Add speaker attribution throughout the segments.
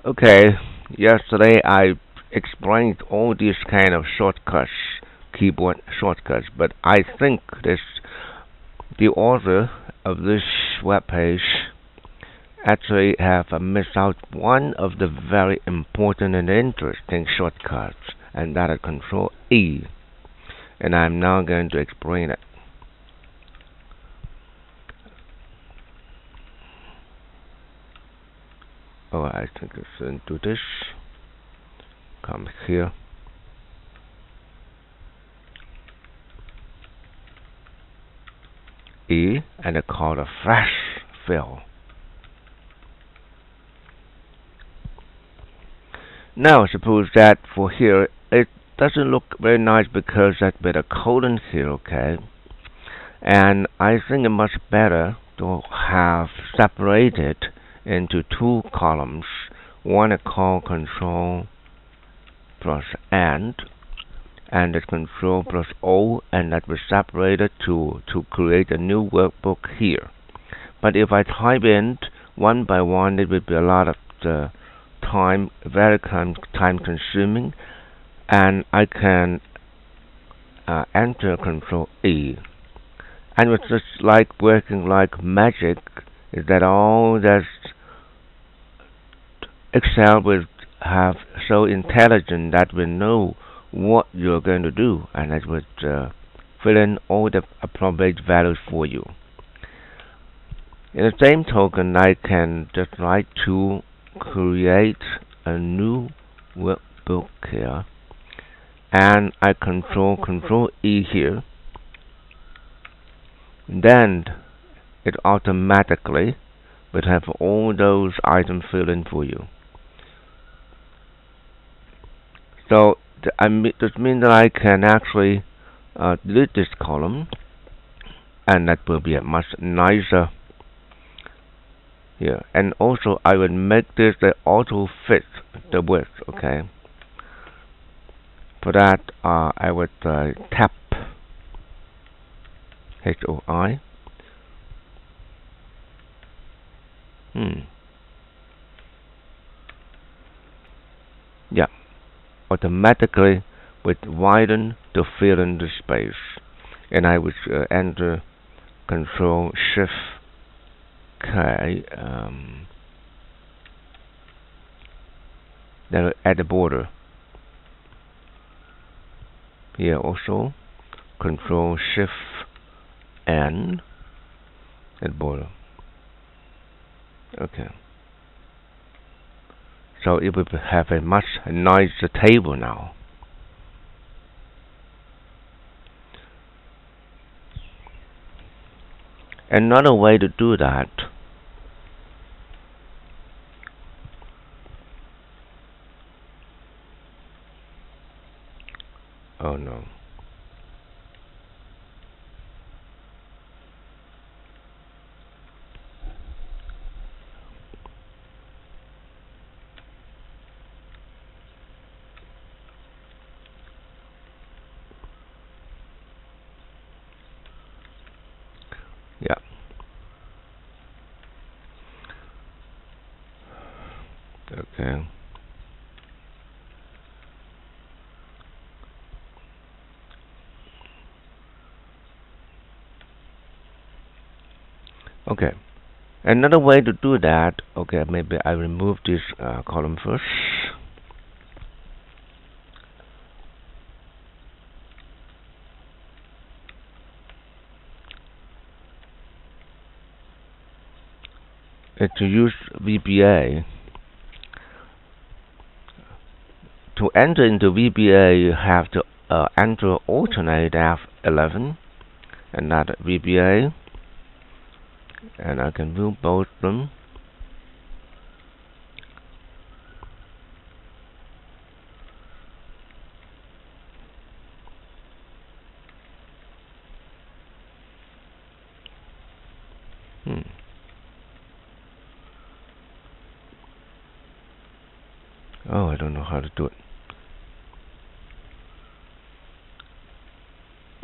Speaker 1: Okay, yesterday I explained all these kind of shortcuts, keyboard shortcuts, but I think this the author of this web page actually have missed out one of the very important and interesting shortcuts, and that is Control E. And I'm now going to explain it. Oh, I think it's into this. Come here. E, and I call it flash fill. Now suppose that for here it doesn't look very nice because that's with a colon here, okay? And I think it much better to have separated into two columns. One I call Control plus and it's Control plus O, and that was separated to create a new workbook here. But if I type in one by one, it would be a lot of time, very time consuming, and I can enter Control E. And it's just like working like magic, is that all that Excel will have so intelligent that we know what you're going to do, and it would fill in all the appropriate values for you. In the same token, I can just like to create a new workbook here, and I Control E here. Then it automatically would have all those items filled in for you. So this means that I can actually delete this column, and that will be a much nicer here. And also I will make this the auto fit the width, okay? For that I would tap HOI. Yeah, automatically would widen to fill in the space, and I would enter Control Shift K. Then at the border here also Control Shift N at border. Okay. So it will have a much nicer table now. Another way to do that oh no. Yeah. Okay. Okay. Another way to do that, okay, maybe I remove this column first. To use VBA, to enter into VBA, you have to enter alternate F11 and not VBA, and I can view both of them. Oh, I don't know how to do it.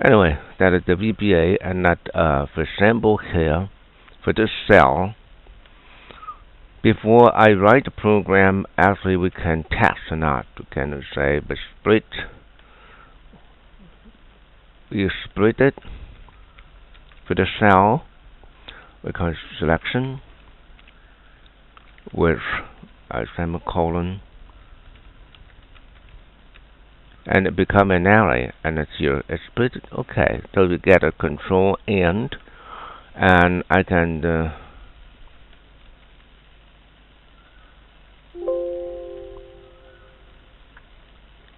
Speaker 1: Anyway, that is the VBA, and that for example here, for this cell, before I write the program, actually we can test or not. We can say we split it with a cell, we call selection with a semicolon, and it become an array, and it's here. It's split it. Okay, so we get a control end, and I can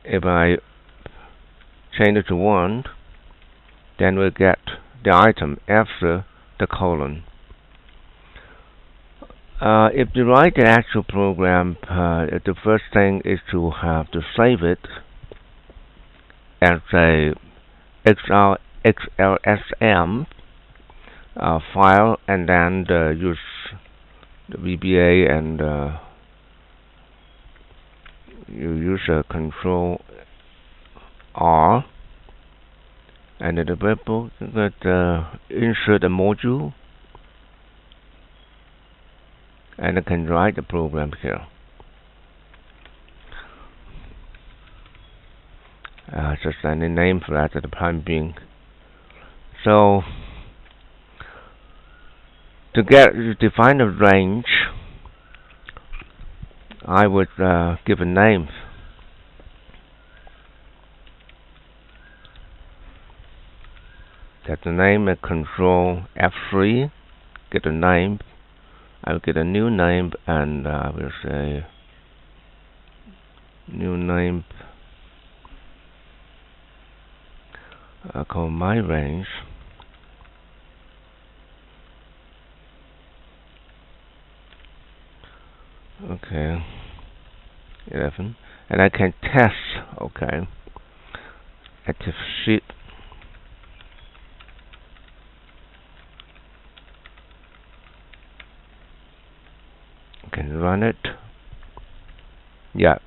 Speaker 1: if I change it to 1, then we'll get the item after the colon. If you write the actual program, the first thing is to have to save it as a XLSM file, and then use the VBA, and you use a Control R, and in the webbook you insert a module, and I can write the program here. Just any name for that at the time being. So to define a range, I would give a name. Get the name and Control F3. Get a name. I'll get a new name, and I will say new name. I'll call my range. Okay, 11, and I can test. Okay, active sheet. I can run it. Yeah,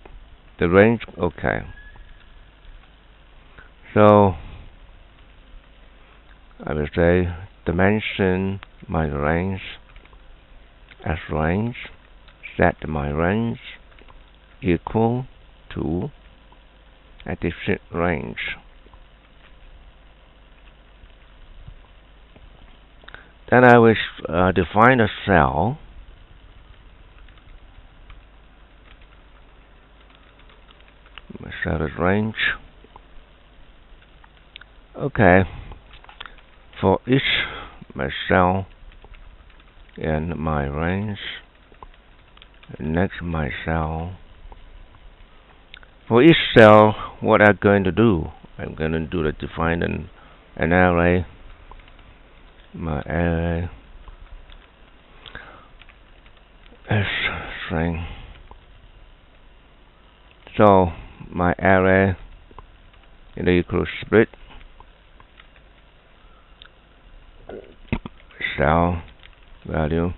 Speaker 1: the range. Okay, so I will say dimension my range as range. Set my range equal to active sheet range. Then I will define a cell. My cell is range. Okay. For each my cell in my range, next my cell. For each cell, what I'm going to do? I'm going to do the define an array. My array is string. So my array equals split cell value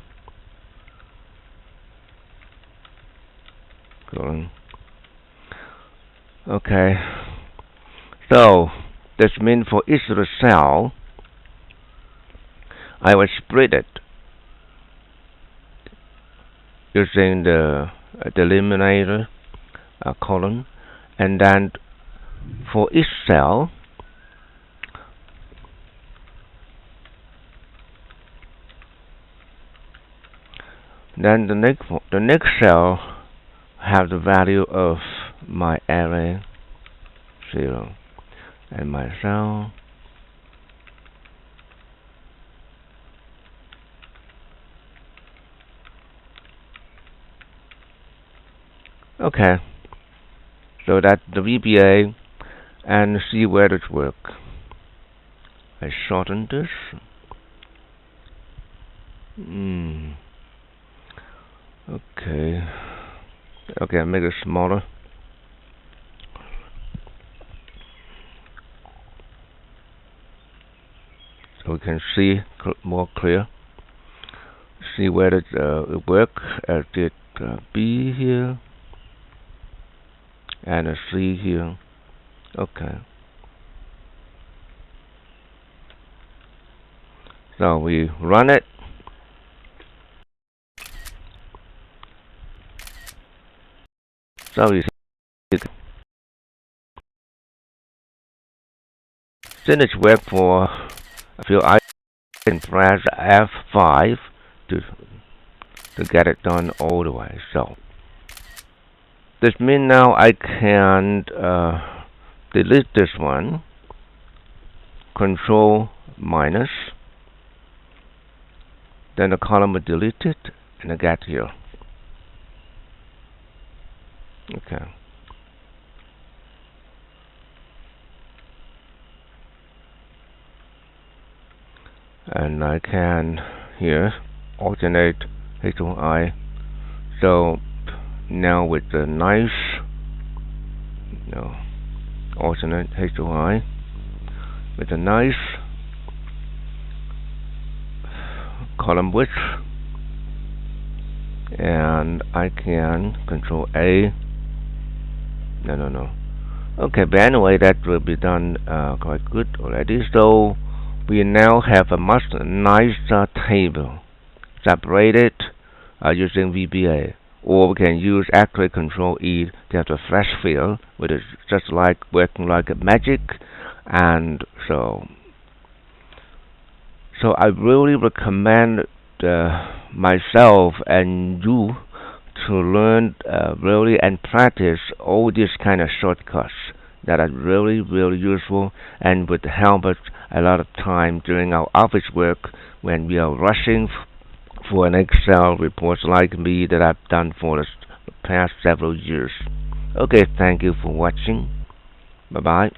Speaker 1: colon. Okay, so this means for each of the cell I will split it using the delimiter colon, and then for each cell then the next cell have the value of my array 0, and my cell okay. So that's the VBA, and see where it works. I shorten this. Okay. Okay, I make it smaller. So we can see more clear. See where it work. Did B here and a C here. Okay. So we run it. So you finish work for a few items and press F5 to get it done all the way. So this means now I can delete this one. Control minus. Then the column will delete it and I get here. Okay. And I can here alternate H1I. So now with the nice alternate H1I with a nice column width, and I can control A. No. Okay, but anyway, that will be done quite good already. So we now have a much nicer table separated using VBA, or we can use actually Control E to have a flash fill, which is just like working like a magic. And so I really recommend myself and you to learn really and practice all these kind of shortcuts that are really useful and would help us a lot of time during our office work when we are rushing for an Excel report like me that I've done for the past several years. Okay, thank you for watching. Bye bye.